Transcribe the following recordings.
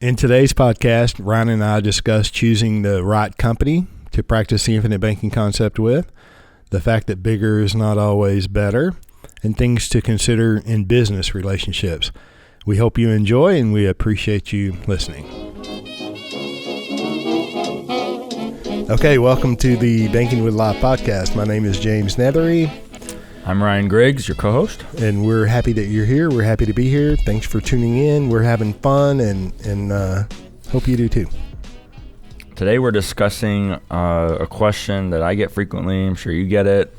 In today's podcast, Ryan and I discuss choosing the right company to practice the infinite banking concept with, the fact that bigger is not always better, and things to consider in business relationships. We hope you enjoy, and we appreciate you listening. Okay, welcome to the Banking with Life podcast. My name is James Neathery. I'm Ryan Griggs, your co-host. And we're happy that you're here. We're happy to be here. Thanks for tuning in. We're having fun and hope you do too. Today we're discussing a question that I get frequently. I'm sure you get it.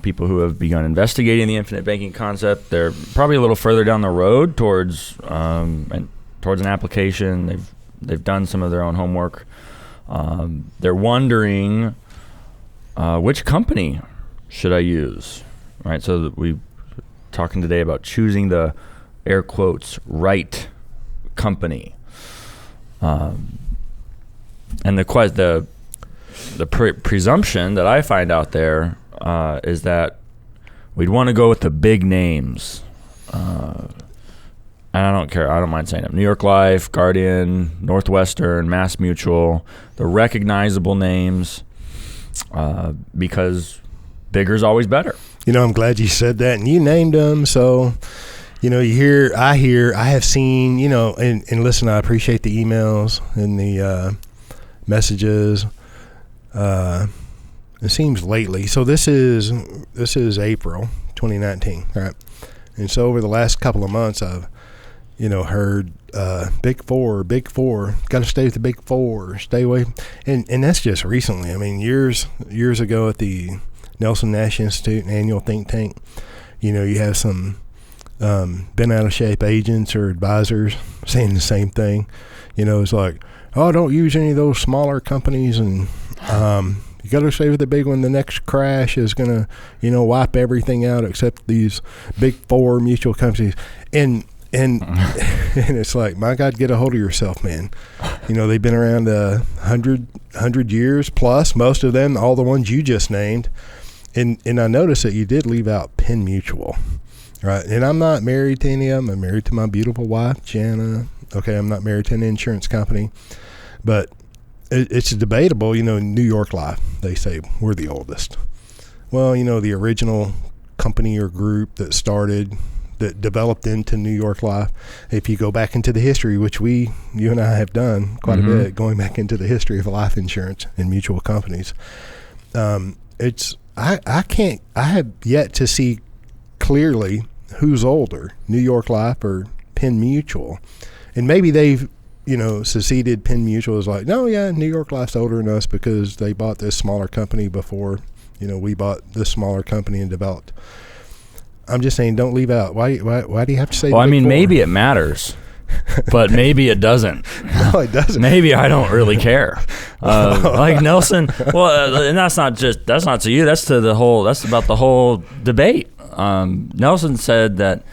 People who have begun investigating the infinite banking concept, they're probably a little further down the road towards an application. They've done some of their own homework. They're wondering which company should I use, right? So we're talking today about choosing the, air quotes, right company. And the presumption that I find out there is that we'd want to go with the big names. And I don't care. I don't mind saying them. New York Life, Guardian, Northwestern, Mass Mutual, the recognizable names, because bigger is always better. You know, I'm glad you said that, and you named them. So, you know, I have seen, you know, and listen, I appreciate the emails and the messages. It seems lately. So this is April 2019, right? And so over the last couple of months, I've, you know, heard Big Four, got to stay with the Big Four, stay away, and that's just recently. I mean, years ago at the Nelson Nash Institute, an annual think tank, you know, you have some bent out of shape agents or advisors saying the same thing. You know, it's like, oh, don't use any of those smaller companies, and you got to stay with the big one. The next crash is going to, you know, wipe everything out except these Big Four mutual companies. And it's like, my God, get a hold of yourself, man. You know, they've been around 100 years plus, most of them, all the ones you just named. And I noticed that you did leave out Penn Mutual, right? And I'm not married to any of them. I'm married to my beautiful wife, Jana. Okay, I'm not married to an insurance company. But it's debatable. You know, New York Life, they say we're the oldest. Well, you know, the original company or group that developed into New York Life, if you go back into the history, which you and I have done quite a bit, going back into the history of life insurance and mutual companies, I have yet to see clearly who's older, New York Life or Penn Mutual. And maybe they've, you know, seceded. Penn Mutual is like, no, yeah, New York Life's older than us because they bought this smaller company before, you know, we bought this smaller company and developed. I'm just saying, don't leave out. Why do you have to say? Well, I mean, maybe it matters, but maybe it doesn't. No, it doesn't. Maybe I don't really care. Like Nelson. Well, and that's not to you. That's about the whole debate. Nelson said that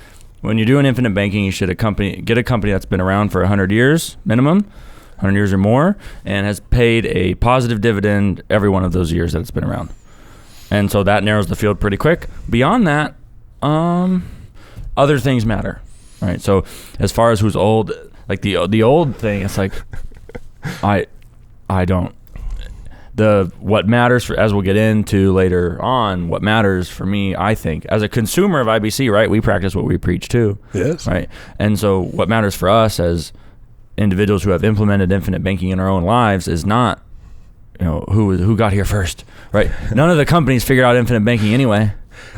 when you're doing infinite banking, you should get a company that's been around for 100 years minimum, 100 years or more, and has paid a positive dividend every one of those years that it's been around. And so that narrows the field pretty quick. Beyond that, other things matter, right? So as far as who's old, like the old thing, it's like I don't. What matters for, as we'll get into later on, what matters for me, I think, as a consumer of IBC, right? We practice what we preach too. Yes. Right. And so what matters for us as individuals who have implemented infinite banking in our own lives is not, you know, who got here first, right? None of the companies figured out infinite banking anyway.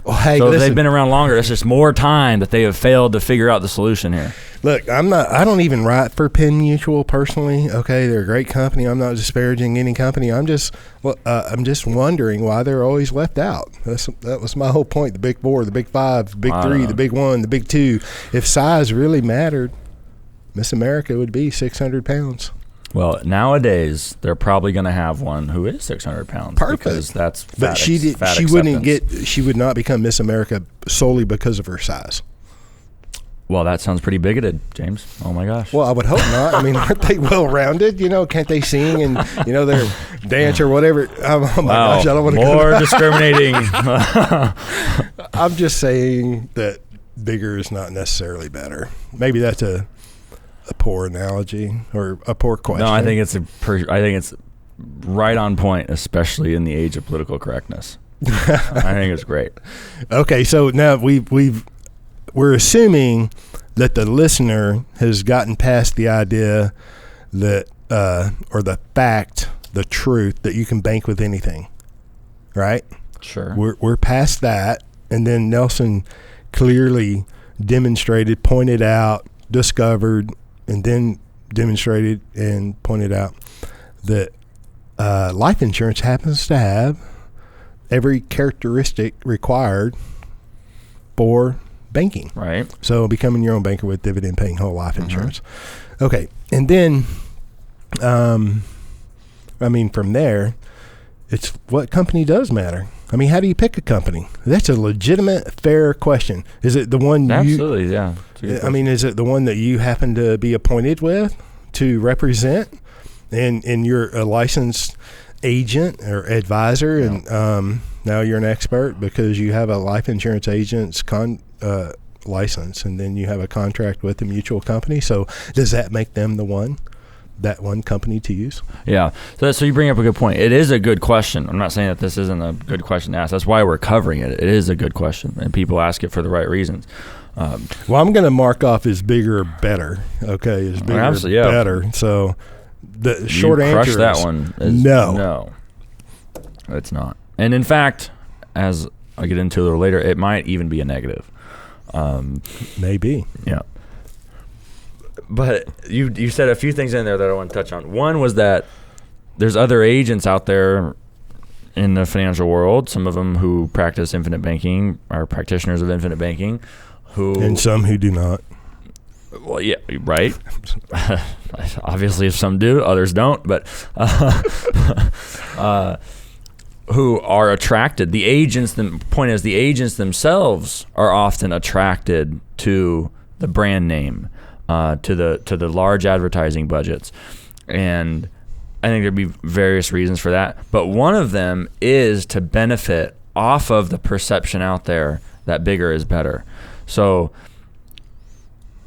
Well, hey, so listen, they've been around longer. It's just more time that they have failed to figure out the solution here. Look, I don't even write for Penn Mutual personally. Okay, they're a great company. I'm not disparaging any company. I'm just wondering why they're always left out. That was my whole point. The Big Four, the Big Five, the Big Three, the Big One, the Big Two. If size really mattered, Miss America would be 600 pounds. Well, nowadays they're probably going to have one who is 600 pounds. Perfect. Because that's fat, but she would not become Miss America solely because of her size. Well, that sounds pretty bigoted, James. Oh my gosh. Well, I would hope not. I mean, aren't they well-rounded? You know, can't they sing and, you know, they're dance or whatever? Oh my gosh, I don't want to go. More discriminating. I'm just saying that bigger is not necessarily better. Maybe that's a a poor analogy or a poor question. No, I think it's right on point, especially in the age of political correctness. I think it's great. Okay, so now we're assuming that the listener has gotten past the idea that or the fact, the truth that you can bank with anything, right? Sure. We're past that, and then Nelson clearly demonstrated, pointed out, discovered, and then demonstrated and pointed out that life insurance happens to have every characteristic required for banking. Right. So becoming your own banker with dividend paying whole life insurance. Okay. And then, from there, it's what company does matter. How do you pick a company? That's a legitimate, fair question. Is it the one Absolutely, yeah. Is it the one that you happen to be appointed with to represent and you're a licensed agent or advisor and now you're an expert because you have a life insurance agent's license and then you have a contract with the mutual company. So does that make them that one company to use? Yeah. So you bring up a good point. It is a good question. I'm not saying that this isn't a good question to ask. That's why we're covering it. It is a good question, and people ask it for the right reasons. Well, I'm going to mark off as bigger or better. Okay, as bigger or better. So the short answer is that one. No, it's not. And in fact, as I'll get into a little later, it might even be a negative. Maybe. Yeah. But you said a few things in there that I want to touch on. One was that there's other agents out there in the financial world, some of them who practice infinite banking, are practitioners of infinite banking, and some who do not. Well, yeah, right. Obviously, if some do, others don't. But who are attracted? The agents. The point is, the agents themselves are often attracted to the brand name, to the large advertising budgets, and I think there'd be various reasons for that. But one of them is to benefit off of the perception out there that bigger is better. So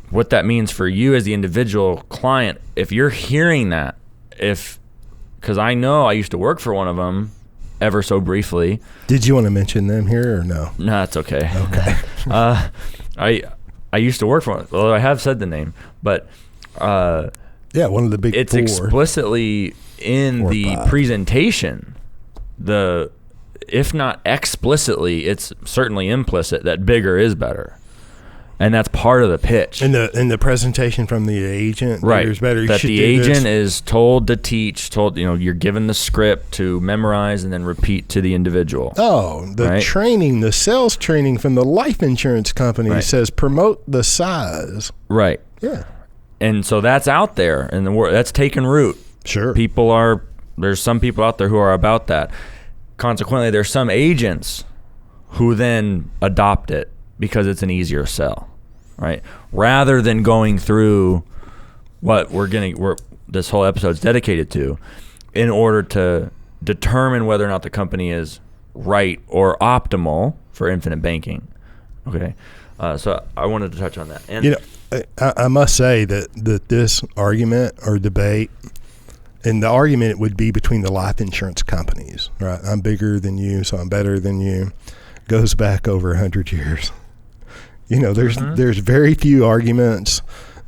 what that means for you as the individual client, if you're hearing that, because I know I used to work for one of them ever so briefly. Did you want to mention them here or no? No, that's okay. Okay. I used to work for one, although I have said the name, but one of the big it's four. Explicitly in the presentation, if not explicitly, it's certainly implicit that bigger is better. And that's part of the pitch. In the presentation from the agent, right? There's better. That the agent is told to teach. You're given the script to memorize and then repeat to the individual. Oh, the training, the sales training from the life insurance company says promote the size. Right. Yeah. And so that's out there in the world. That's taken root. Sure. There's some people out there who are about that. Consequently, there's some agents who then adopt it because it's an easier sell, right? Rather than going through what this whole episode's dedicated to, in order to determine whether or not the company is right or optimal for infinite banking. Okay, so I wanted to touch on that. And I must say that this argument or debate, and the argument would be between the life insurance companies, right? I'm bigger than you, so I'm better than you. Goes back over 100 years. There's very few arguments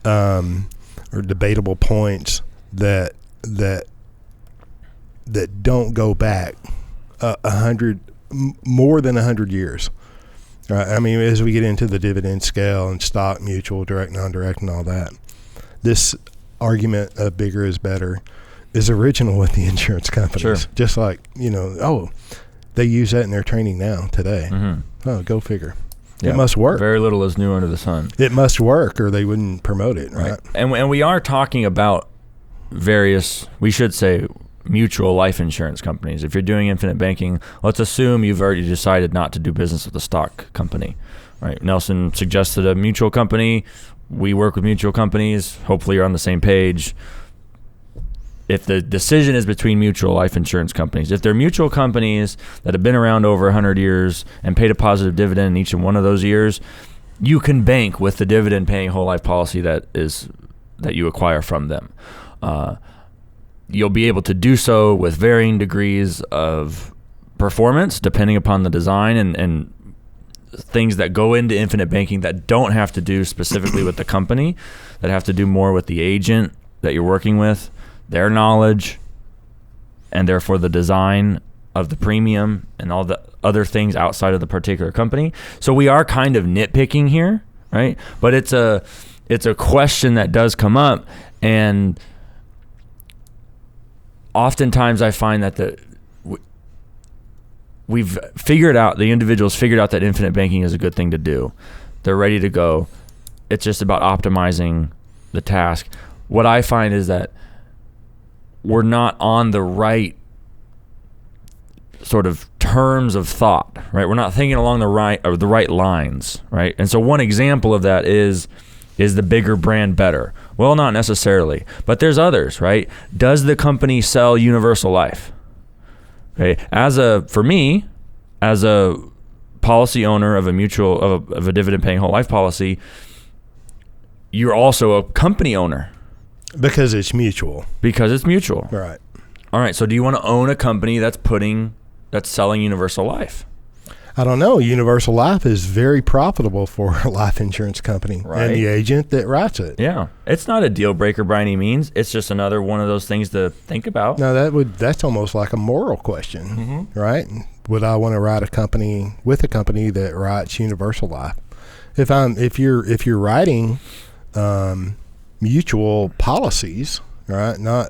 or debatable points that don't go back 100, more than 100 years. Right? As we get into the dividend scale and stock, mutual, direct, non-direct, and all that, this argument of bigger is better is original with the insurance companies. Sure. Just like, they use that in their training now today. Mm-hmm. Oh, go figure. Yeah. It must work. Very little is new under the sun. It must work or they wouldn't promote it, right? And we are talking about various, we should say, mutual life insurance companies. If you're doing infinite banking, let's assume you've already decided not to do business with a stock company, right? Nelson suggested a mutual company. We work with mutual companies. Hopefully you're on the same page. If the decision is between mutual life insurance companies, if they're mutual companies that have been around over 100 years and paid a positive dividend in each and one of those years, you can bank with the dividend paying whole life policy that is that you acquire from them. You'll be able to do so with varying degrees of performance depending upon the design and things that go into infinite banking that don't have to do specifically with the company, that have to do more with the agent that you're working with, their knowledge, and therefore the design of the premium and all the other things outside of the particular company. So we are kind of nitpicking here, right? But it's a question that does come up, and oftentimes I find that we've figured out, the individuals figured out that infinite banking is a good thing to do. They're ready to go. It's just about optimizing the task. What I find is that we're not on the right sort of terms of thought, right? We're not thinking along the right lines, right? And so one example of that is the bigger brand better? Well, not necessarily, but there's others, right? Does the company sell universal life? Okay, for me, as a policy owner of a dividend paying whole life policy, you're also a company owner. Because it's mutual. Right. All right. So do you want to own a company that's selling universal life? I don't know. Universal life is very profitable for a life insurance company, right, and the agent that writes it. Yeah. It's not a deal breaker by any means. It's just another one of those things to think about. No, that's almost like a moral question, right? Would I want to write a company that writes universal life? If you're writing mutual policies, right? Not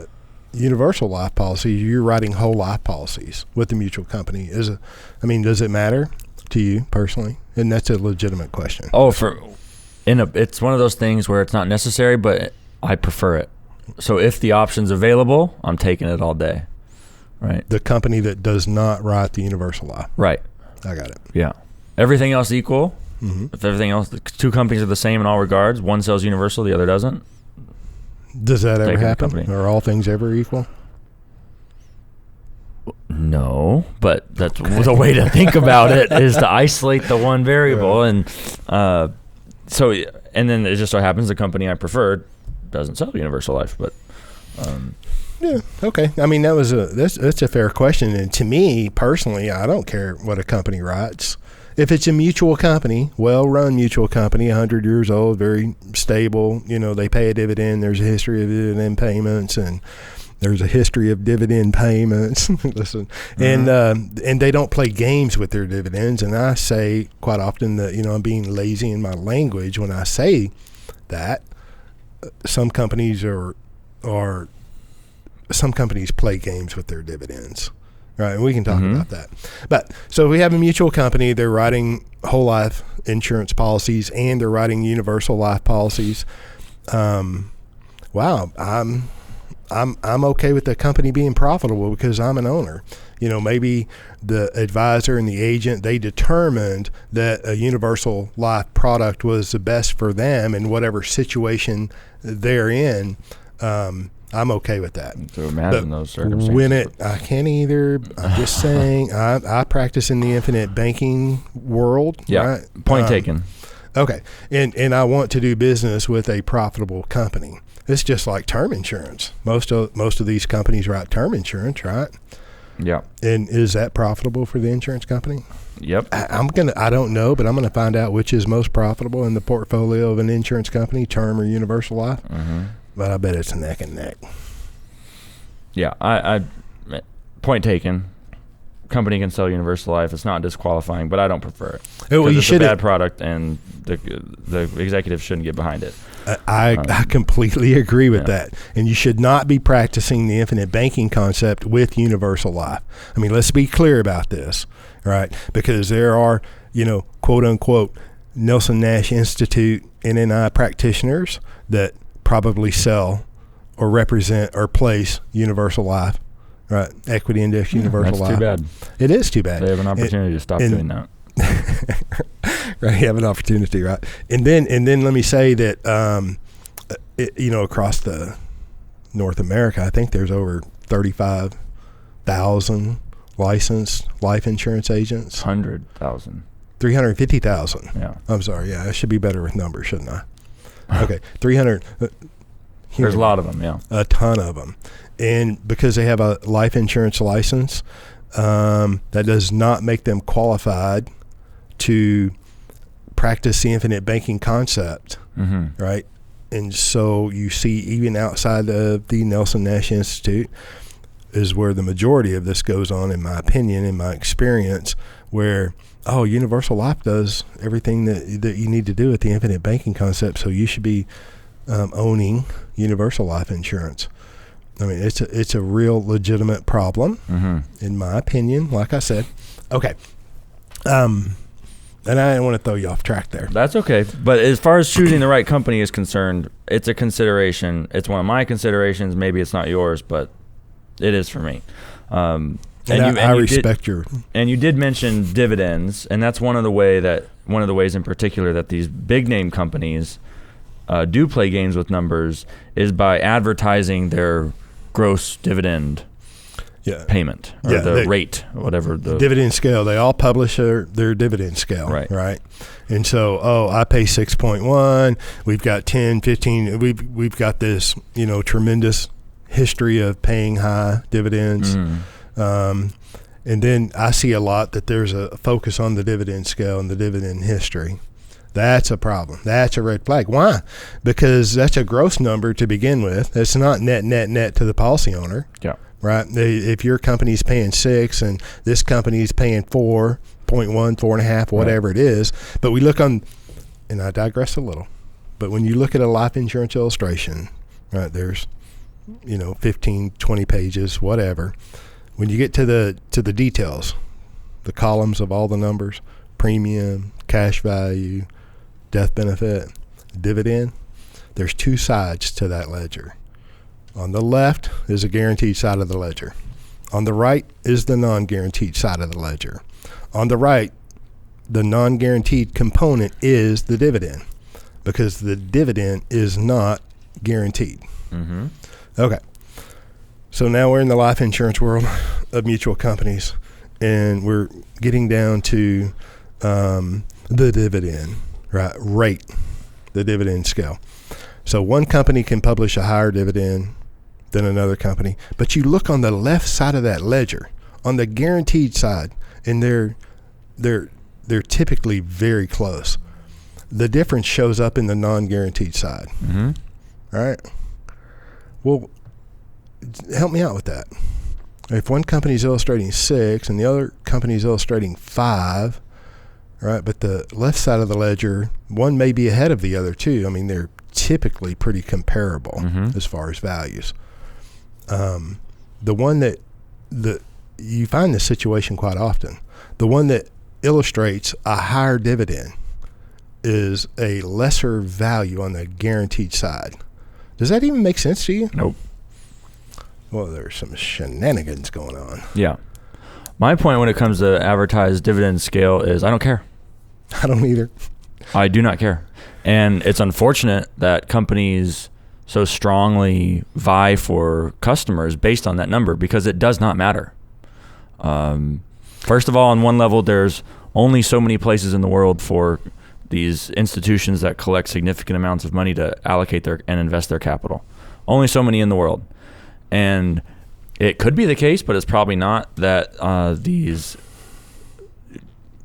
universal life policies, you're writing whole life policies with the mutual company. Does it matter to you personally? And that's a legitimate question. Oh, it's one of those things where it's not necessary, but I prefer it. So if the option's available, I'm taking it all day. Right. The company that does not write the universal life. Right. I got it. Yeah. Everything else equal. If everything else, the two companies are the same in all regards, one sells universal, the other doesn't. Does that ever happen? Are all things ever equal? No, but that's the way to think about it, is to isolate the one variable. Right. And and then it just so happens the company I preferred doesn't sell universal life, but yeah, okay. I mean, that's a fair question. And to me personally, I don't care what a company writes. If it's a mutual company, well-run mutual company, 100 years old, very stable, they pay a dividend, there's a history of dividend payments, and there's a history of dividend payments. Listen, and they don't play games with their dividends. And I say quite often that, I'm being lazy in my language when I say that some companies play games with their dividends. Right, and we can talk about that. But so we have a mutual company. They're writing whole life insurance policies and they're writing universal life policies. Wow, I'm okay with the company being profitable because I'm an owner. Maybe the advisor and the agent, they determined that a universal life product was the best for them in whatever situation they're in. I'm okay with that. So imagine those circumstances. I can't either. I'm just saying, I practice in the infinite banking world. Yeah, right? Point taken. Okay, and I want to do business with a profitable company. It's just like term insurance. Most of these companies write term insurance, right? Yeah. And is that profitable for the insurance company? Yep. I don't know, but I'm gonna find out which is most profitable in the portfolio of an insurance company, term or universal life. But I bet it's neck and neck. Yeah, I point taken. Company can sell universal life. It's not disqualifying, but I don't prefer it. It's a bad product, and the executives shouldn't get behind it. I completely agree with that. And you should not be practicing the infinite banking concept with universal life. I mean, let's be clear about this, right? Because there are, quote unquote, Nelson Nash Institute NNI practitioners that probably sell or represent or place universal life, right? Equity index universal life. That's too bad. It is too bad. They have an opportunity to stop doing that. Right, you have an opportunity, right? And then let me say that across the North America, I think there's over 35,000 licensed life insurance agents. 100,000. 350,000. Yeah. I'm sorry. Yeah, I should be better with numbers, shouldn't I? Okay, 300. There's a lot of them, yeah. A ton of them. And because they have a life insurance license, that does not make them qualified to practice the infinite banking concept, right? And so you see, even outside of the Nelson Nash Institute is where the majority of this goes on, in my opinion, in my experience, where, universal life does everything that you need to do with the infinite banking concept, so you should be owning universal life insurance. I mean, it's a real legitimate problem, in my opinion, like I said. Okay. And I didn't want to throw you off track there. That's okay. But as far as choosing the right company is concerned, it's a consideration. It's one of my considerations. Maybe it's not yours, but it is for me. I respect your. And you did mention dividends, and that's one of the ways in particular that these big name companies do play games with numbers is by advertising their gross dividend payment, or the rate, whatever the dividend scale. They all publish their dividend scale, right? And so, I pay 6.1. We've got 10, 15. We've got this, tremendous history of paying high dividends. And then I see a lot that there's a focus on the dividend scale and the dividend history. That's a problem. That's a red flag. Why? Because that's a gross number to begin with. It's not net to the policy owner. Yeah. Right. If your company's paying 6 and this company's paying 4.1, 4.5, whatever it is, but we look on, and I digress a little, but when you look at a life insurance illustration, right, there's, 15, 20 pages, whatever. When you get to the details, the columns of all the numbers, premium, cash value, death benefit, dividend, there's two sides to that ledger. On the left is a guaranteed side of the ledger. On the right is the non-guaranteed side of the ledger. On the right, the non-guaranteed component is the dividend, because the dividend is not guaranteed. Okay. So now we're in the life insurance world of mutual companies, and we're getting down to the dividend, right? Rate, the dividend scale. So one company can publish a higher dividend than another company, but you look on the left side of that ledger, on the guaranteed side, and they're typically very close. The difference shows up in the non-guaranteed side. All right. Well, help me out with that. If one company's illustrating 6 and the other company's illustrating 5, right? But the left side of the ledger, one may be ahead of the other two. I mean, they're typically pretty comparable as far as values. The one that you find this situation quite often. The one that illustrates a higher dividend is a lesser value on the guaranteed side. Does that even make sense to you? Nope. Well, there's some shenanigans going on. Yeah. My point when it comes to advertised dividend scale is I don't care. I don't either. I do not care. And it's unfortunate that companies so strongly vie for customers based on that number, because it does not matter. First of all, on one level, there's only so many places in the world for these institutions that collect significant amounts of money to allocate and invest their capital. Only so many in the world. And it could be the case, but it's probably not, that these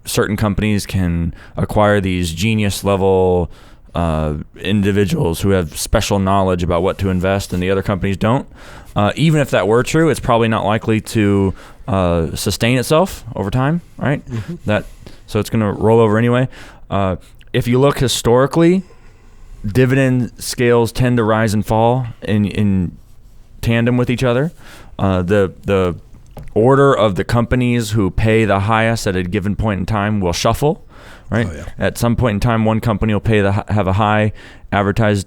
certain companies can acquire these genius level individuals who have special knowledge about what to invest and the other companies don't. Even if that were true, it's probably not likely to sustain itself over time, right? So it's going to roll over anyway. If you look historically, dividend scales tend to rise and fall in tandem with each other. The order of the companies who pay the highest at a given point in time will shuffle, right? Oh, yeah. At some point in time, one company will have a high advertised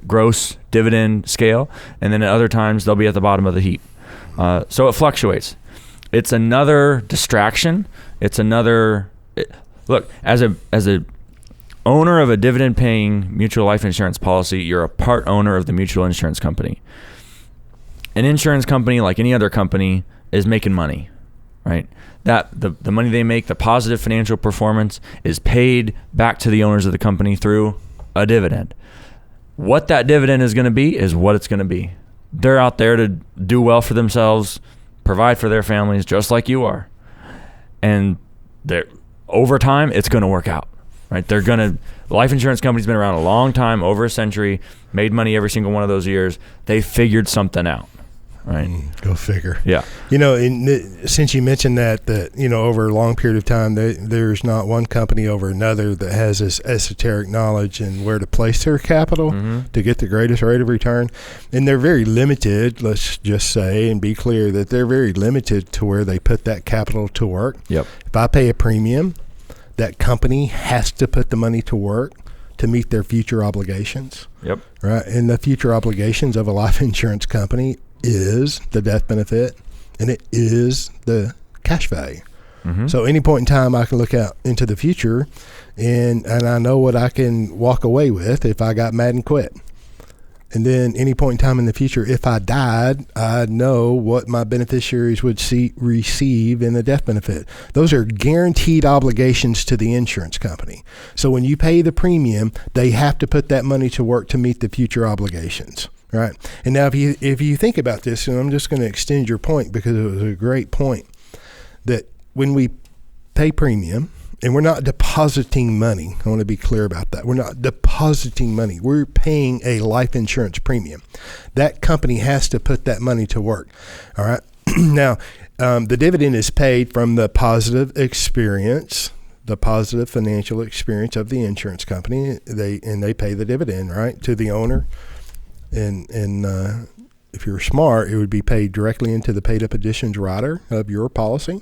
gross dividend scale, and then at other times they'll be at the bottom of the heap. So it fluctuates. It's another distraction. It's another look, as a owner of a dividend-paying mutual life insurance policy, you're a part owner of the mutual insurance company. An insurance company, like any other company, is making money, right? That the money they make, the positive financial performance, is paid back to the owners of the company through a dividend. what that dividend is going to be is what it's going to be. They're out there to do well for themselves, provide for their families, just like you are. And over time, it's going to work out, right? The life insurance company's been around a long time, over a century, made money every single one of those years. They figured something out. Right. Go figure. Yeah. Since you mentioned that, over a long period of time, there's not one company over another that has this esoteric knowledge and where to place their capital to get the greatest rate of return. And they're very limited, let's just say, and be clear that they're very limited to where they put that capital to work. Yep. If I pay a premium, that company has to put the money to work to meet their future obligations. Yep. Right. And the future obligations of a life insurance company is the death benefit, and it is the cash value. So any point in time, I can look out into the future, and I know what I can walk away with if I got mad and quit. And then any point in time in the future, if I died, I know what my beneficiaries would receive in the death benefit. Those are guaranteed obligations to the insurance company. So when you pay the premium, they have to put that money to work to meet the future obligations. Right. And now if you think about this, and I'm just going to extend your point because it was a great point, that when we pay premium and we're not depositing money, I want to be clear about that. We're not depositing money. We're paying a life insurance premium. That company has to put that money to work. All right. Now, the dividend is paid from the positive experience, the positive financial experience of the insurance company. They pay the dividend, right, to the owner. And if you're smart, it would be paid directly into the paid up additions rider of your policy.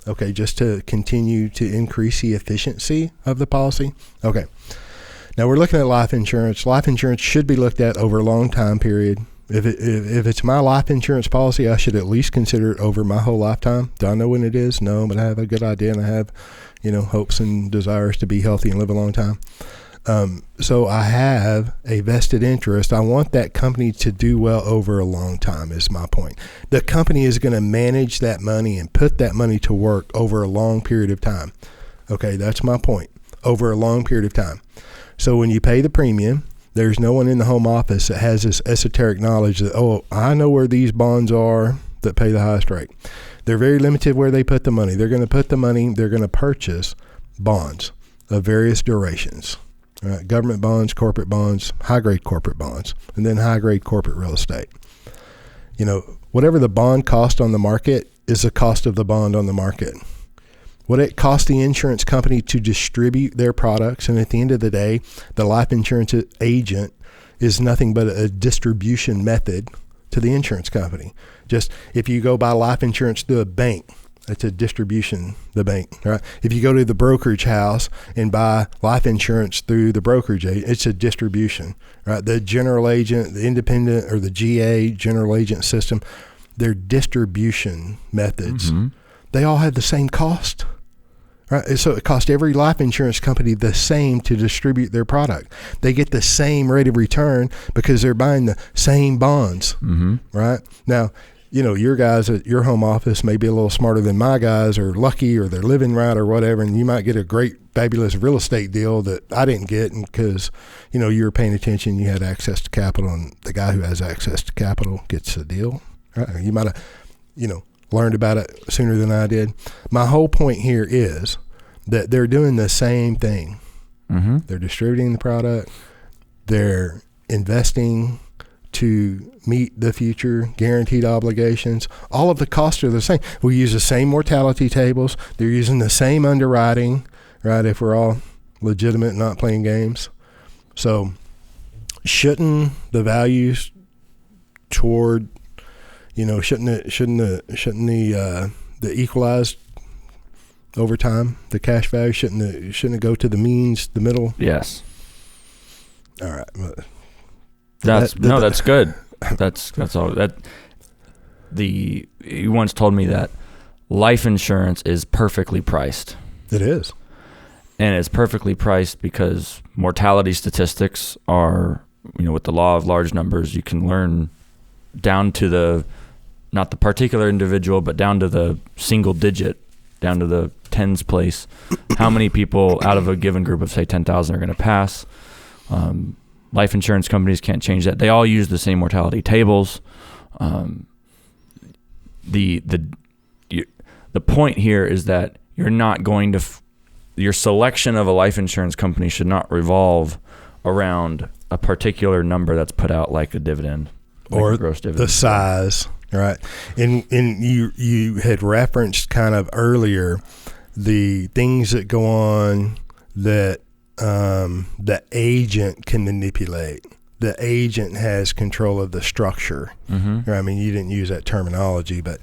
Okay, just to continue to increase the efficiency of the policy. Okay, now we're looking at life insurance. Life insurance should be looked at over a long time period. If it's my life insurance policy, I should at least consider it over my whole lifetime. Do I know when it is? No, but I have a good idea, and I have, hopes and desires to be healthy and live a long time. So I have a vested interest. I want that company to do well over a long time is my point. The company is going to manage that money and put that money to work over a long period of time. Okay, that's my point. Over a long period of time. So when you pay the premium, there's no one in the home office that has this esoteric knowledge that, I know where these bonds are that pay the highest rate. They're very limited where they put the money. They're going to put the money, they're going to purchase bonds of various durations. Government bonds, corporate bonds, high-grade corporate bonds, and then high-grade corporate real estate. Whatever the bond cost on the market is the cost of the bond on the market. What it costs the insurance company to distribute their products, and at the end of the day, the life insurance agent is nothing but a distribution method to the insurance company. Just if you go buy life insurance through a bank, it's a distribution, the bank, right? If you go to the brokerage house and buy life insurance through the brokerage agent, it's a distribution, right? The general agent, the independent or the GA, general agent system, they're distribution methods. They all have the same cost, right? So it costs every life insurance company the same to distribute their product. They get the same rate of return because they're buying the same bonds, right? Now, your guys at your home office may be a little smarter than my guys, or lucky, or they're living right or whatever, and you might get a great, fabulous real estate deal that I didn't get because, you were paying attention, you had access to capital, and the guy who has access to capital gets the deal. Right? You might have, learned about it sooner than I did. My whole point here is that they're doing the same thing. They're distributing the product. They're investing to meet the future guaranteed obligations. All of the costs are the same. We use the same mortality tables. They're using the same underwriting, right? If we're all legitimate, not playing games. So shouldn't the values toward, shouldn't the equalized over time, the cash value, shouldn't it go to the means, the middle? Yes. All right. That's good. That's all. You once told me that life insurance is perfectly priced. It is. And it's perfectly priced because mortality statistics are, with the law of large numbers, you can learn down to not the particular individual, but down to the single digit, down to the tens place, how many people out of a given group of, say, 10,000 are going to pass. Life insurance companies can't change that. They all use the same mortality tables. The point here is that you're not going to your selection of a life insurance company should not revolve around a particular number that's put out, like a dividend, like or a gross dividend, the size, right? And you had referenced kind of earlier the things that go on that the agent can manipulate. The agent has control of the structure. Mm-hmm. I mean, you didn't use that terminology, but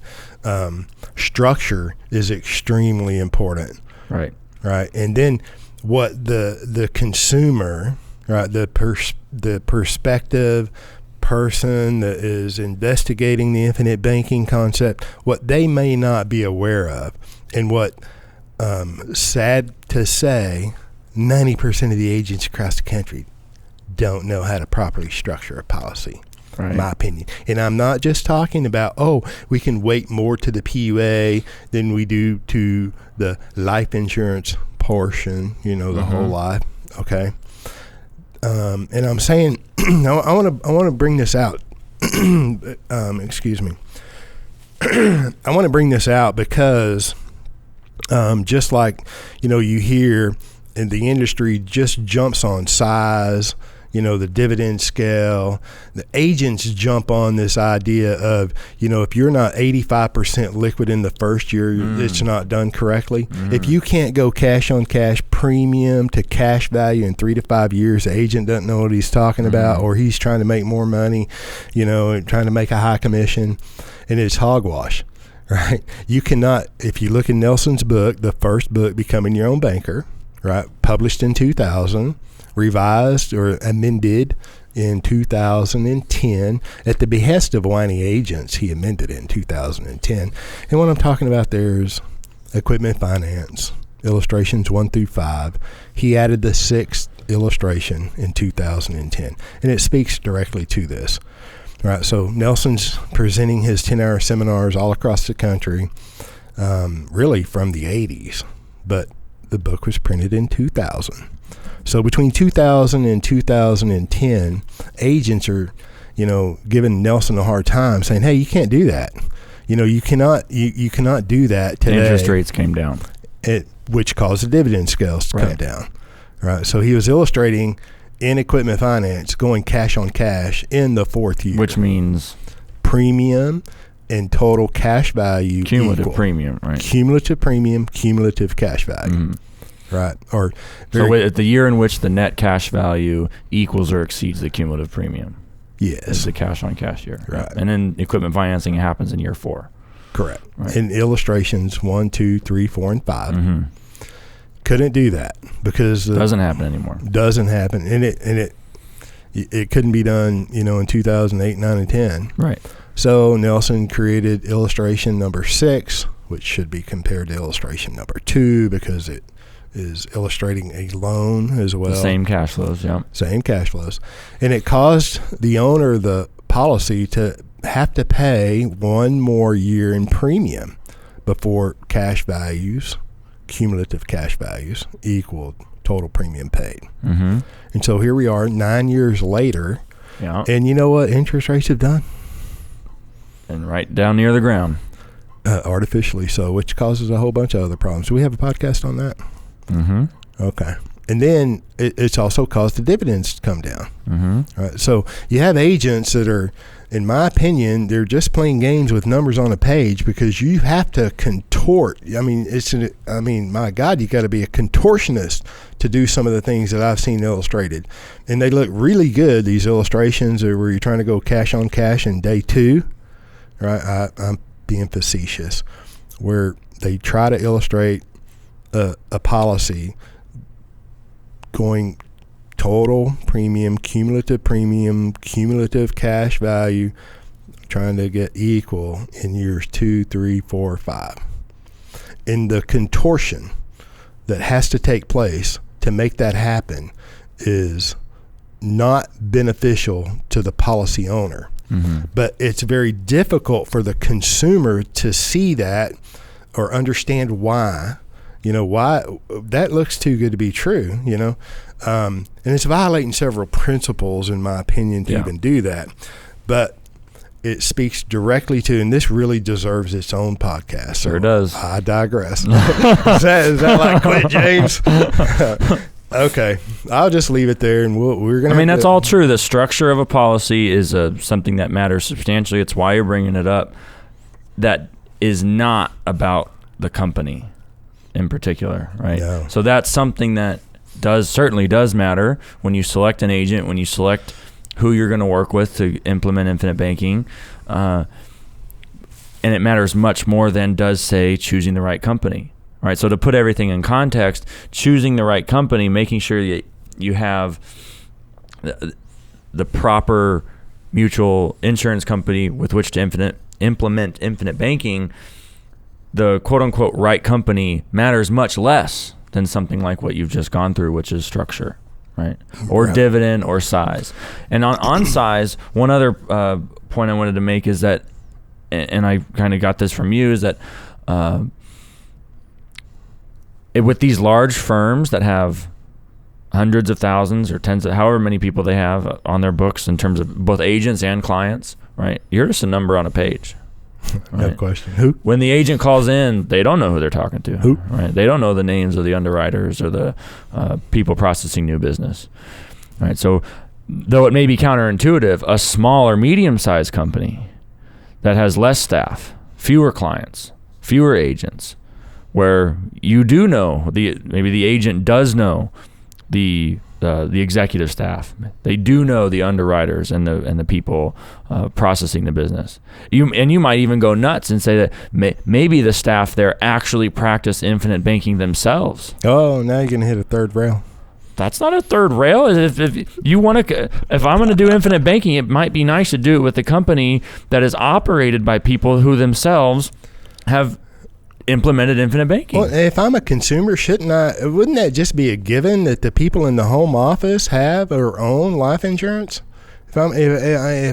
structure is extremely important. Right. Right. And then what the consumer, right, the prospective person that is investigating the infinite banking concept, what they may not be aware of, and what, sad to say, 90% of the agents across the country don't know how to properly structure a policy, right. In my opinion. And I'm not just talking about, we can weight more to the PUA than we do to the life insurance portion, the mm-hmm. whole life. Okay. And I'm saying, I want to bring this out. Excuse me. I want to bring this out because, just like, you hear in the industry just jumps on size, the dividend scale. The agents jump on this idea of, if you're not 85% liquid in the first year, it's not done correctly. If you can't go cash on cash premium to cash value in 3 to 5 years, the agent doesn't know what he's talking about, or he's trying to make more money, trying to make a high commission, and it's hogwash, right? You cannot, if you look in Nelson's book, the first book, Becoming Your Own Banker, right, published in 2000, revised or amended in 2010 at the behest of whiny agents. He amended it in 2010. And what I'm talking about there is equipment finance, illustrations 1 through 5. He added the 6th illustration in 2010, and it speaks directly to this. Right, so Nelson's presenting his 10-hour seminars all across the country, really from the 80s, but the book was printed in 2000. So between 2000 and 2010, agents are, giving Nelson a hard time, saying, "Hey, you can't do that. You cannot do that today." Interest rates came down, which caused the dividend scales to come down. Right. So he was illustrating in equipment finance going cash on cash in the 4th year, which means premium and total cash value cumulative equal. Premium, right? Cumulative premium, cumulative cash value. Mm-hmm. Right. Or so at the year in which the net cash value equals or exceeds the cumulative premium. Yes. It's the cash on cash year. Right. And then equipment financing happens in year 4. Correct. Right. In illustrations 1, 2, 3, 4, and 5. Mm-hmm. Couldn't do that because doesn't happen anymore. Doesn't happen. And it couldn't be done, in 2008, 9, and 10. Right. So Nelson created illustration number 6, which should be compared to illustration number 2 because it is illustrating a loan as well. The same cash flows, yeah. Same cash flows. And it caused the owner of the policy to have to pay 1 more year in premium before cash values, cumulative cash values, equaled total premium paid. Mm-hmm. And so here we are 9 years later. Yeah. And you know what interest rates have done? And right down near the ground. Artificially so, which causes a whole bunch of other problems. Do we have a podcast on that? Mm-hmm. Okay. And then it's also caused the dividends to come down. Mm-hmm. Right. So you have agents that are, in my opinion, they're just playing games with numbers on a page because you have to contort. I mean, my God, you got to be a contortionist to do some of the things that I've seen illustrated. And they look really good, these illustrations where you're trying to go cash on cash in day 2. Right. I'm being facetious, where they try to illustrate a policy going total premium, cumulative cash value, trying to get equal in years 2, 3, 4, 5. And the contortion that has to take place to make that happen is not beneficial to the policy owner. Mm-hmm. But it's very difficult for the consumer to see that or understand why, why that looks too good to be true, and it's violating several principles, in my opinion, to even do that. But it speaks directly to, and this really deserves its own podcast. Sure does. I digress. Is that like quit, James? Okay, I'll just leave it there, and we're gonna. I mean, that's all true. The structure of a policy is something that matters substantially. It's why you're bringing it up. That is not about the company in particular, right? No. So that's something that certainly does matter when you select an agent, when you select who you're going to work with to implement infinite banking, and it matters much more than does, say, choosing the right company. Right, so to put everything in context, choosing the right company, making sure that you have the proper mutual insurance company with which to implement infinite banking, the quote-unquote right company matters much less than something like what you've just gone through, which is structure, right? Or dividend or size. And on size, one other point I wanted to make is that, and I kind of got this from you, is that with these large firms that have hundreds of thousands or tens of however many people they have on their books in terms of both agents and clients, right? You're just a number on a page. Right? No question. Who? When the agent calls in, they don't know who they're talking to. Who? Right? They don't know the names of the underwriters or the people processing new business. Right? So though it may be counterintuitive, a small or medium-sized company that has less staff, fewer clients, fewer agents, where you do know maybe the agent does know the executive staff, they do know the underwriters and the people processing the business. You might even go nuts and say that maybe the staff there actually practice infinite banking themselves. Oh, now you're gonna hit a third rail. That's not a third rail. If you want to, if I'm going to do infinite banking, it might be nice to do it with a company that is operated by people who themselves have implemented infinite banking. Well, if I'm a consumer, wouldn't that just be a given that the people in the home office have or own life insurance? If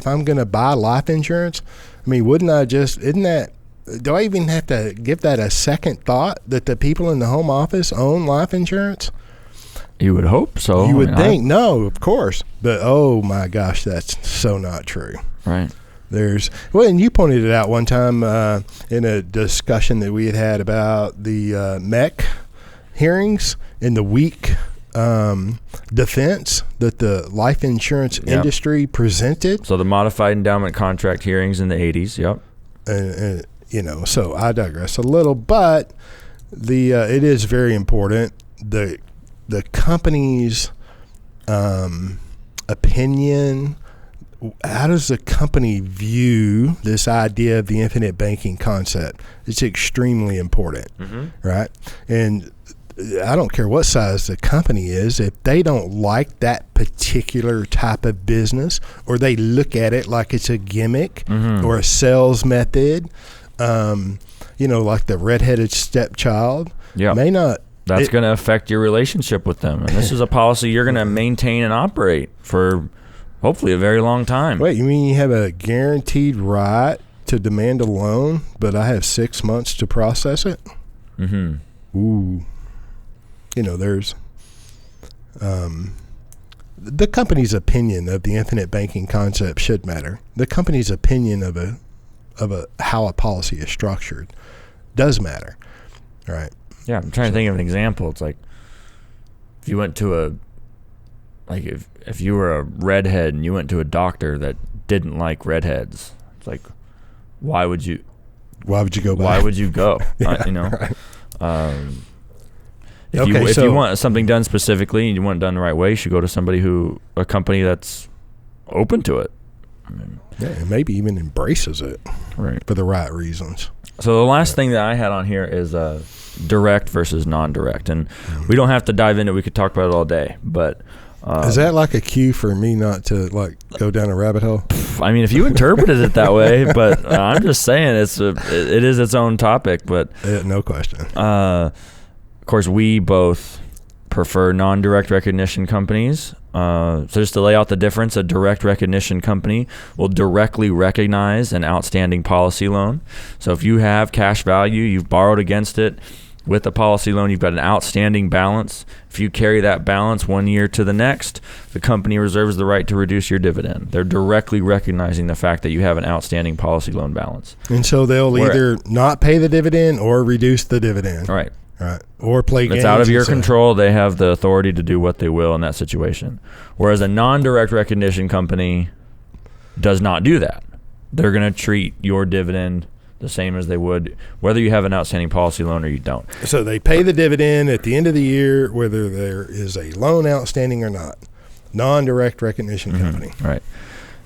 I'm going to buy life insurance, I mean, do I even have to give that a second thought that the people in the home office own life insurance? You would hope so. You would think. No, of course. But, oh, my gosh, that's so not true. Right. And you pointed it out one time in a discussion that we had about the MEC hearings and the weak defense that the life insurance industry presented. So the modified endowment contract hearings in the 80s, yep. And so I digress a little, but it is very important. The company's opinion. How does the company view this idea of the infinite banking concept? It's extremely important, right? And I don't care what size the company is, if they don't like that particular type of business, or they look at it like it's a gimmick or a sales method, like the redheaded stepchild, may not. That's going to affect your relationship with them. And this is a policy you're going to maintain and operate for hopefully a very long time. Wait, you mean you have a guaranteed right to demand a loan, but I have 6 months to process it? Ooh. There's the company's opinion of the infinite banking concept should matter. The company's opinion of how a policy is structured does matter. All right. Yeah, I'm trying to think of an example. It's like if you went to if you were a redhead and you went to a doctor that didn't like redheads, it's like, why would you go back? Why would you go? Right. If you want something done specifically and you want it done the right way, you should go to a company that's open to it. And maybe even embraces it for the right reasons. So the last thing that I had on here is direct versus non-direct. And we don't have to dive into it. We could talk about it all day. But is that like a cue for me not to go down a rabbit hole? I mean, if you interpreted it that way, but I'm just saying it is its own topic. But no question. Of course, we both prefer non-direct recognition companies. So just to lay out the difference, a direct recognition company will directly recognize an outstanding policy loan. So if you have cash value, you've borrowed against it, with a policy loan, you've got an outstanding balance. If you carry that balance 1 year to the next, the company reserves the right to reduce your dividend. They're directly recognizing the fact that you have an outstanding policy loan balance. And so they'll either not pay the dividend or reduce the dividend. Right. Right. Or play games. It's out of your control. They have the authority to do what they will in that situation. Whereas a non-direct recognition company does not do that. They're going to treat your dividend the same as they would whether you have an outstanding policy loan or you don't. So they pay the dividend at the end of the year, whether there is a loan outstanding or not. Non-direct recognition company. Right.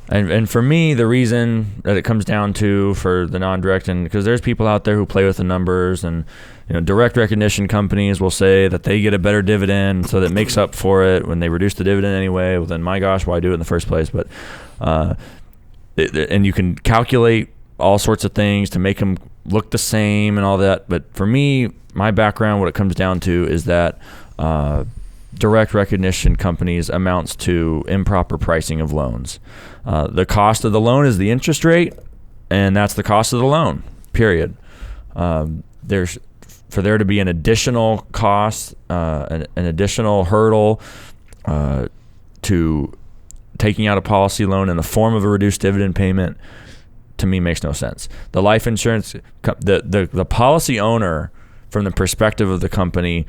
And for me, the reason that it comes down to for the non-direct, and because there's people out there who play with the numbers, and direct recognition companies will say that they get a better dividend, so that makes up for it when they reduce the dividend anyway. Well, then my gosh, why do it in the first place? But and you can calculate all sorts of things to make them look the same and all that. But for me, my background, what it comes down to is that direct recognition companies amounts to improper pricing of loans. The cost of the loan is the interest rate, and that's the cost of the loan, period. There's for there to be an additional cost, an additional hurdle to taking out a policy loan in the form of a reduced dividend payment, to me makes no sense. The life insurance, the policy owner, from the perspective of the company,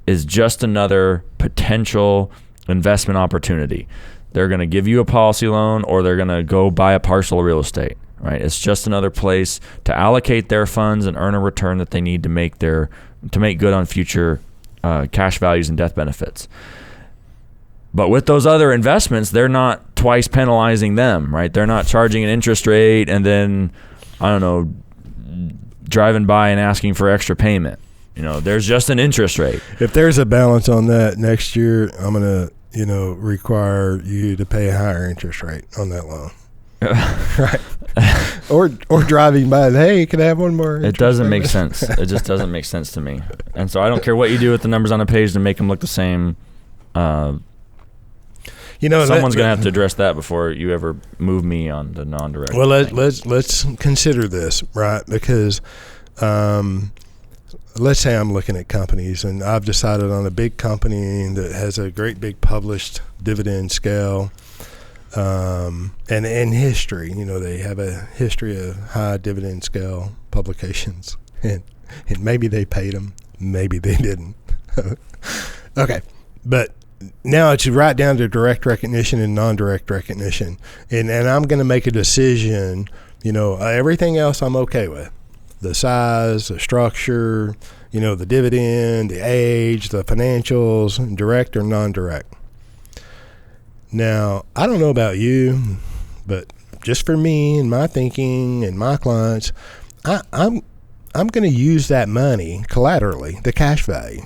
is just another potential investment opportunity. They're going to give you a policy loan, or they're going to go buy a parcel of real estate, right? It's just another place to allocate their funds and earn a return that they need to make good on future cash values and death benefits. But with those other investments, they're not twice penalizing them, right? They're not charging an interest rate and then, I don't know, driving by and asking for extra payment. There's just an interest rate. If there's a balance on that next year, I'm going to, require you to pay a higher interest rate on that loan. Right. Or driving by and, hey, can I have one more? It doesn't make sense. It just doesn't make sense to me. And so I don't care what you do with the numbers on a page to make them look the same. Someone's going to have to address that before you ever move me on the non-direct. Well, let's consider this, right? Because let's say I'm looking at companies, and I've decided on a big company that has a great big published dividend scale, and in history, they have a history of high dividend scale publications, and maybe they paid them, maybe they didn't. Okay, but now it's right down to direct recognition and non-direct recognition, and I'm going to make a decision. Everything else I'm okay with. The size, the structure, the dividend, the age, the financials, direct or non-direct. Now, I don't know about you, but just for me and my thinking and my clients, I'm going to use that money collaterally, the cash value,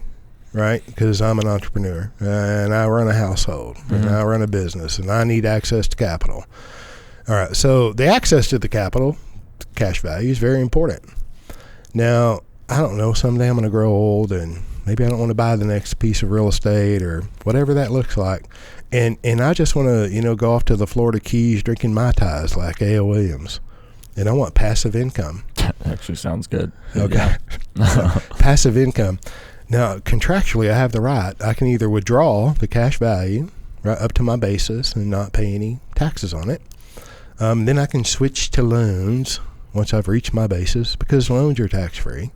right? Because I'm an entrepreneur and I run a household and I run a business and I need access to capital. All right, so the access to the capital, cash value, is very important. Now, I don't know, someday I'm going to grow old and maybe I don't want to buy the next piece of real estate or whatever that looks like. And I just want to, go off to the Florida Keys drinking Mai Tais like A.L. Williams. And I want passive income. That actually sounds good. Okay. Yeah. Passive income. Now, contractually, I have the right. I can either withdraw the cash value right up to my basis and not pay any taxes on it. Then I can switch to loans once I've reached my basis, because loans are tax-free.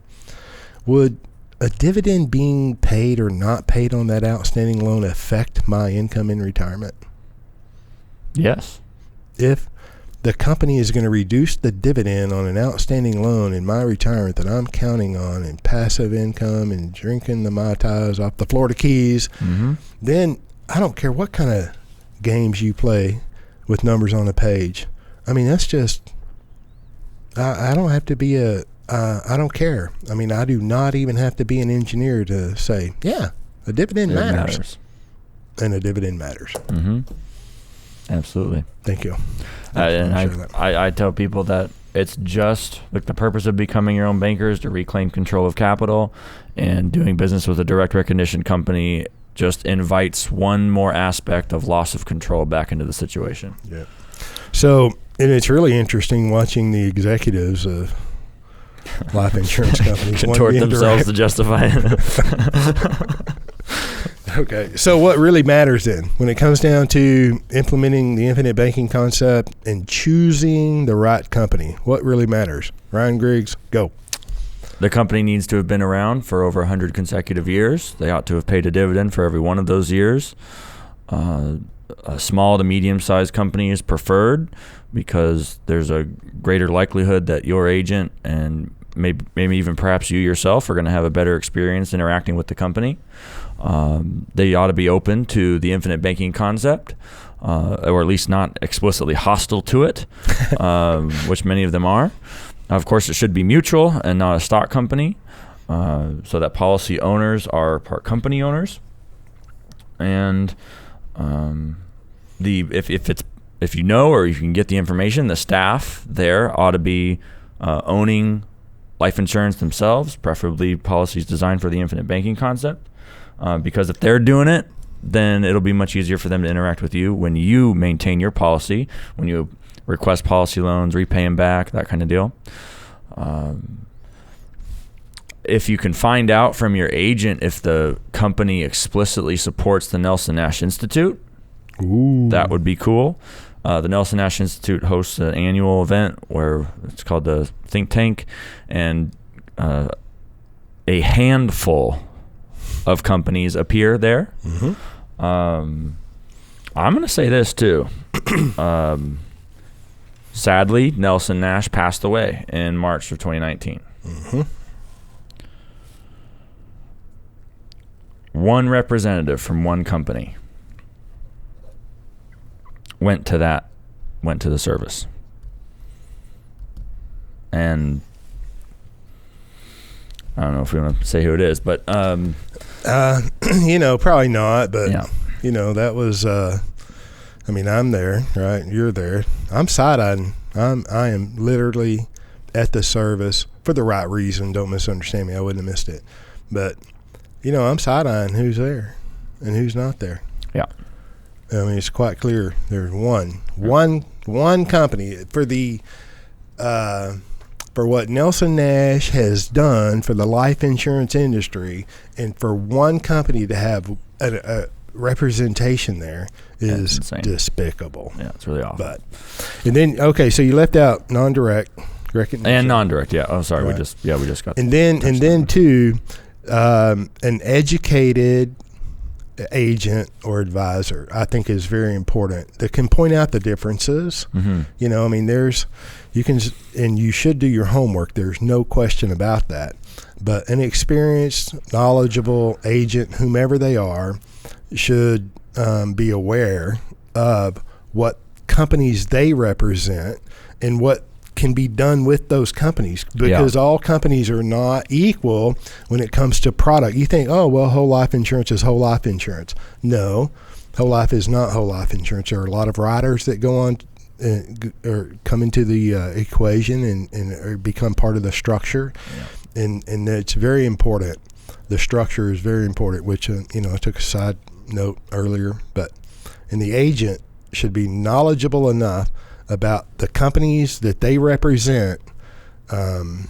Would a dividend being paid or not paid on that outstanding loan affect my income in retirement? Yes. If the company is going to reduce the dividend on an outstanding loan in my retirement that I'm counting on in passive income and drinking the Mai Tais off the Florida Keys, then I don't care what kind of games you play with numbers on a page. I mean, that's just... I don't have to be I don't care. I mean, I do not even have to be an engineer to say, yeah, a dividend matters. And a dividend matters. Absolutely. Thank you. And I tell people that it's just like the purpose of becoming your own banker is to reclaim control of capital, and doing business with a direct recognition company just invites one more aspect of loss of control back into the situation. Yeah. So, and it's really interesting watching the executives of life insurance companies contort themselves to justify it. Okay, so what really matters then when it comes down to implementing the infinite banking concept and choosing the right company? What really matters? Ryan Griggs, go. The company needs to have been around for over 100 consecutive years. They ought to have paid a dividend for every one of those years. A small to medium-sized company is preferred because there's a greater likelihood that your agent and maybe even perhaps you yourself are going to have a better experience interacting with the company. They ought to be open to the infinite banking concept, or at least not explicitly hostile to it, which many of them are. Of course, it should be mutual and not a stock company, so that policy owners are part company owners. And if you know or you can get the information, the staff there ought to be owning life insurance themselves, preferably policies designed for the infinite banking concept. Because if they're doing it, then it'll be much easier for them to interact with you when you maintain your policy, when you request policy loans, repay them back, that kind of deal. If you can find out from your agent if the company explicitly supports the Nelson Nash Institute, Ooh. That would be cool. The Nelson Nash Institute hosts an annual event where it's called the Think Tank, and a handful of companies appear there. Mm-hmm. I'm going to say this too. Sadly, Nelson Nash passed away in March of 2019. Mm-hmm. One representative from one company went to the service. And I don't know if we want to say who it is, but probably not, but yeah. That was I'm there, right? You're there. I'm side-eyeing. I am literally at the service for the right reason. Don't misunderstand me. I wouldn't have missed it. But I'm side-eyeing who's there and who's not there. Yeah. I mean, it's quite clear. There's one company for the for what Nelson Nash has done for the life insurance industry, and for one company to have a representation there is despicable. Yeah, it's really awful. And then so you left out non-direct recognition and non-direct. Yeah. Oh, sorry. Right. We just got. And then too, an educated agent or advisor, I think, is very important, that can point out the differences. Mm-hmm. You can, and you should do your homework. There's no question about that. But an experienced, knowledgeable agent, whomever they are, should be aware of what companies they represent and what can be done with those companies, because all companies are not equal when it comes to product. You think, whole life insurance is whole life insurance. No, whole life is not whole life insurance. There are a lot of riders that go on or come into the equation and become part of the structure. Yeah. And it's very important. The structure is very important, which, I took a side note earlier, and the agent should be knowledgeable enough about the companies that they represent, and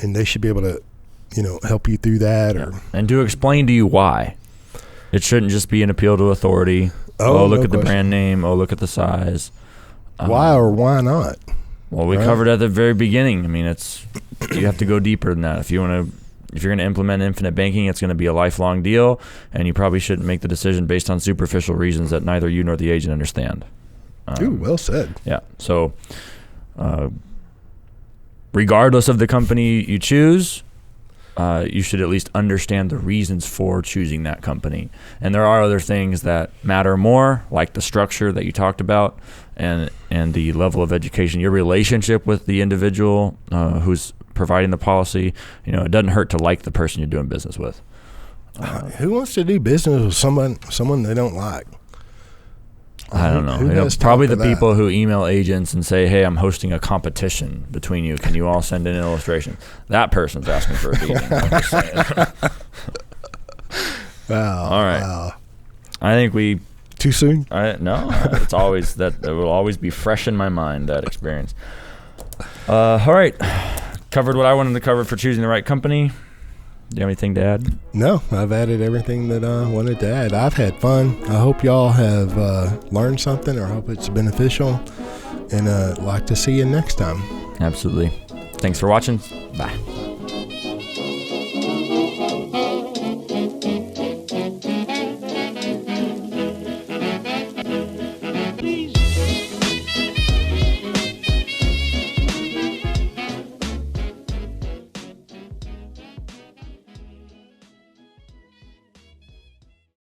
they should be able to, help you through that, and to explain to you why. It shouldn't just be an appeal to authority. Look at the brand name. Look at the size. Why or why not? Well, we covered at the very beginning. I mean, you have to go deeper than that. If you're going to implement infinite banking, it's going to be a lifelong deal, and you probably shouldn't make the decision based on superficial reasons that neither you nor the agent understand. Well said. Yeah. So, regardless of the company you choose, you should at least understand the reasons for choosing that company. And there are other things that matter more, like the structure that you talked about, and the level of education, your relationship with the individual who's providing the policy. It doesn't hurt to like the person you're doing business with. Who wants to do business with someone they don't like? I don't know. Probably the people who email agents and say, "Hey, I'm hosting a competition between you. Can you all send in an illustration?" That person's asking for a beating. I'm just saying. Wow. All right. Wow. I think we. Too soon? No. It's always that. It will always be fresh in my mind, that experience. All right. Covered what I wanted to cover for choosing the right company. Do you have anything to add? No, I've added everything that I wanted to add. I've had fun. I hope y'all have learned something, or I hope it's beneficial. And like to see you next time. Absolutely. Thanks for watching. Bye. Please.